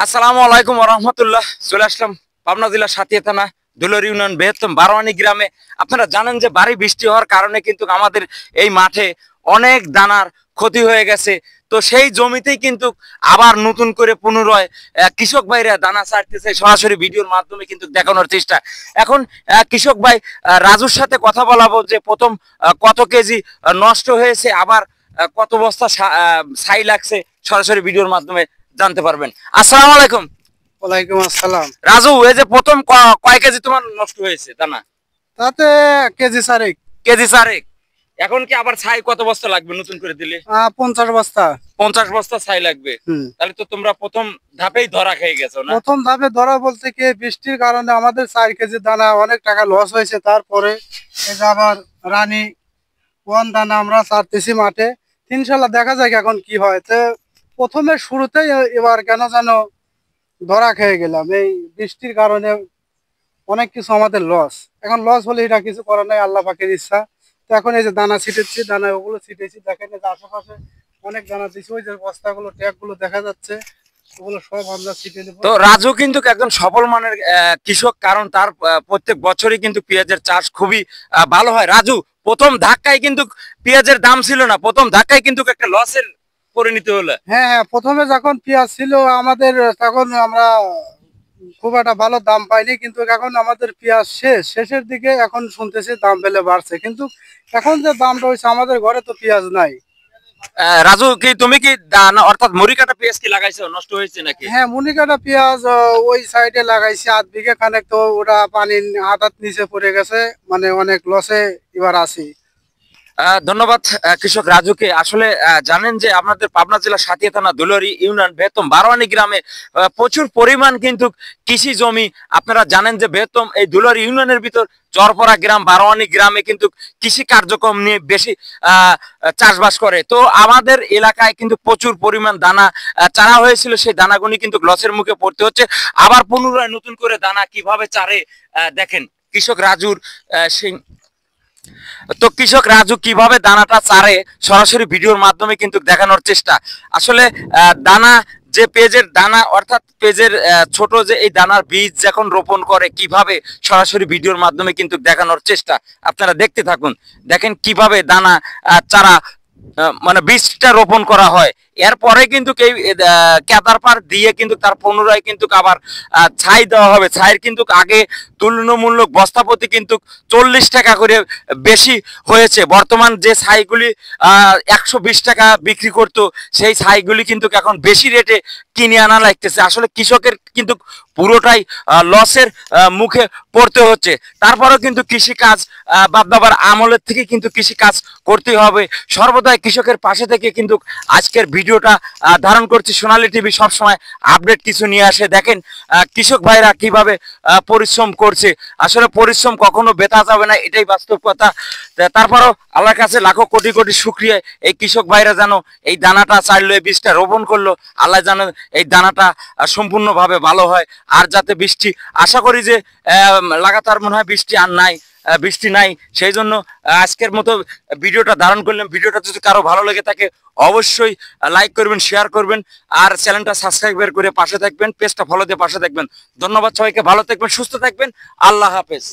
আসসালামু আলাইকুম রহমতুল্লাহ। চলে আসলাম পাবনা জেলার সাতিয়া থানা দুলর ইউনিয়ন বৃহত্তম বারোয়ানি গ্রামে। আপনারা জানেন যে ভারী বৃষ্টি হওয়ার কারণে কিন্তু আমাদের এই মাঠে অনেক দানার ক্ষতি হয়ে গেছে। তো সেই জমিতেই কিন্তু আবার নতুন করে পুনরায় কৃষক ভাইরা দানা ছাড়তেছে, সরাসরি ভিডিওর মাধ্যমে কিন্তু দেখানোর চেষ্টা। এখন কৃষক ভাই রাজুর সাথে কথা বলাবো যে প্রথম কত কেজি নষ্ট হয়েছে, আবার কত বস্তা ছাই লাগছে, সরাসরি ভিডিওর মাধ্যমে জানতে পারবেন। আসসালামু আলাইকুম। ওয়ালাইকুম আসসালাম। রাজু, এই যে প্রথম কয় কেজি তোমার নষ্ট হয়েছে দানা? তাতে কেজি চারেক। কেজি চারেক। এখন কি আবার ছাই কত বস্তা লাগবে নতুন করে দিলে? 50 বস্তা। 50 বস্তা ছাই লাগবে। তাহলে তো তোমরা প্রথম ধাপেই ধরা খেয়ে গেছো না? প্রথম ধাপে ধরা বলতে কি, বৃষ্টির কারণে আমাদের 4 কেজি দানা অনেক টাকা লস হয়েছে। তারপরে এই যে আবার রানী ওয়ান দানা আমরা ছাড়তেছি মাঠে। ইনশাল্লাহ দেখা যাক এখন কি হয়। তো প্রথমে শুরুতেই এবার কেন যেন ধরা খেয়ে গেলাম এই বৃষ্টির কারণে। অনেক কিছু আমাদের লস। এখন লস হলে এটা কিছু করার নাই, আল্লাহ পাকের ইচ্ছা। তো এখন এই যে দানা ছিটেছি, দানা ওগুলো ছিটেছি, দেখেন এই যে আশেপাশে অনেক দানা দিচ্ছি। ওই যে বস্তাগুলো ট্যাগ গুলো দেখা যাচ্ছে, ওগুলো সব আমরা ছিটে নেবো। তো রাজু কিন্তু একজন সফল মানের কৃষক, কারণ তার প্রত্যেক বছরই কিন্তু পেঁয়াজের চাষ খুবই ভালো হয়। রাজু, প্রথম ধাক্কায় কিন্তু পেঁয়াজের দাম ছিল না, প্রথম ধাক্কায় কিন্তু একটা লসের পরিণত হলো। হ্যাঁ হ্যাঁ, প্রথমে যখন পেঁয়াজ ছিল আমাদের, তখন আমরা খুব একটা ভালো দাম পাইনি। কিন্তু এখন আমাদের পেঁয়াজ শেষের দিকে এখন শুনতেছি দাম পেলে বাড়ছে। কিন্তু এখন যে দামটা হয়েছে, আমাদের ঘরে তো পেঁয়াজ নাই। রাজু, কি তুমি কি অর্থাৎ মুড়ি কাটা পেঁয়াজ কি লাগাইছো, নষ্ট হয়েছে নাকি? হ্যাঁ, মুনি কাটা পেঁয়াজ ওই সাইডে লাগাইছি 8 বিঘা খানেক। তো ওটা পানি হাতার নিচে পড়ে গেছে, মানে অনেক লসে এবার আছি। ধন্যবাদ কৃষক রাজুকে। আসলে জানেন যে আপনাদের পাবনা জেলা সাতিয়া থানা দুলরি ইউনিয়ন বৃহত্তম বারোয়ানি গ্রামে প্রচুর পরিমাণ কিন্তু কৃষি জমি। আপনারা জানেন যে বৃহত্তম এই দুলরি ইউনিয়নের ভিতর চরপড়া গ্রাম, বারোয়ানি গ্রামে কিন্তু কৃষি কার্যক্রম নিয়ে বেশি চাষবাস করে। তো আমাদের এলাকায় কিন্তু প্রচুর পরিমাণ দানা চারা হয়েছিল, সেই দানাগুলি কিন্তু লসের মুখে পড়তে হচ্ছে। আবার পুনরায় নতুন করে দানা কিভাবে চারে দেখেন কৃষক রাজুর সেই। তো কৃষক রাজু কিভাবে দানাটা চারে সরাসরি ভিডিওর মাধ্যমে কিন্তু দেখানোর চেষ্টা। আসলে দানা যে পেঁয়াজের দানা, অর্থাৎ পেঁয়াজের ছোট যে এই দানার বীজ যখন রোপণ করে, কিভাবে সরাসরি ভিডিওর মাধ্যমে কিন্তু দেখানোর চেষ্টা। আপনারা দেখতে থাকুন, দেখেন কিভাবে দানা চারা মানে বীজটা রোপণ করা হয়। এরপরে কিন্তু এই কেদার পার দিয়ে কিন্তু তার পুনরায় কিন্তু আবার ছাই দেওয়া হবে। ছাইয়ের কিন্তু আগে তুলনামূলক বস্তাপতি কিন্তু 40 টাকা করে বেশি হয়েছে। বর্তমান যে ছাইগুলি 120 টাকা বিক্রি করতো, সেই ছাইগুলি কিন্তু এখন বেশি রেটে কিনে আনা লাগতেছে। আসলে কৃষকের কিন্তু পুরোটাই লসের মুখে পড়তে হচ্ছে। তারপরেও কিন্তু কৃষিকাজ বাপ দাবার আমলের থেকে কিন্তু কৃষিকাজ করতে হবে। সর্বদাই কৃষকের পাশে থেকে কিন্তু আজকের ভিডিওটা ধারণ করছি। সোনালী টিভি সবসময় আপডেট কিছু নিয়ে আসে। দেখেন কৃষক ভাইরা কিভাবে পরিশ্রম করছে। আসলে পরিশ্রম কখনো বেথা যাবে না, এটাই বাস্তব কথা। তারপরও আল্লাহর কাছে লাখো কোটি কোটি শুকরিয়া, এই কৃষক ভাইরা যেন এই দানাটা চাইলো, এই বীজটা রোপণ করলো, আল্লাহ যেন এই দানাটা সম্পূর্ণভাবে ভালো হয়। আর যাতে বৃষ্টি, আশা করি যে লাগাতার মনে হয় বৃষ্টি আর নাই, বৃষ্টি নাই, সেই জন্য আজকের মতো ভিডিওটা ধারণ করলাম। ভিডিওটা যদি কারো ভালো লেগে থাকে অবশ্যই লাইক করবেন, শেয়ার করবেন, আর চ্যানেলটা সাবস্ক্রাইব করে পাশে থাকবেন, পেজটা ফলো দিয়ে পাশে থাকবেন। ধন্যবাদ সবাইকে, ভালো থাকবেন, সুস্থ থাকবেন, আল্লাহ হাফেজ।